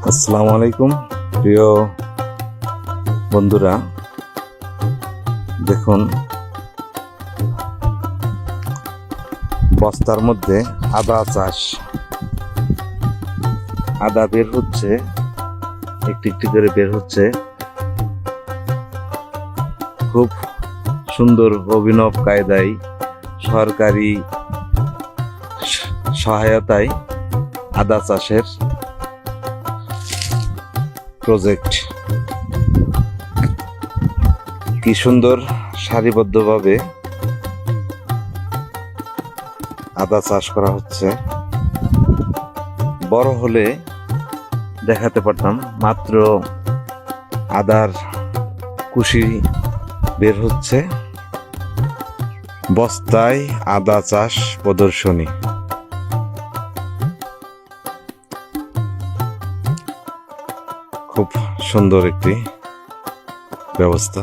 আসসালামু আলাইকুম প্রিয় বন্ধুরা, দেখুন বস্তার মধ্যে আদা চাষ। আদা বের হচ্ছে, একটি একটি করে বের হচ্ছে। খুব সুন্দর অভিনব কায়দায় সরকারি সহায়তায় আদা চাষের প্রজেক্ট। কি সুন্দর সারিবদ্ধভাবে আদা চাষ করা হচ্ছে। বড় হলে দেখাতে পারতাম, মাত্র আদার কুশি বের হচ্ছে। বস্তায় আদা চাষ প্রদর্শনী। খুব সুন্দর একটি ব্যবস্থা।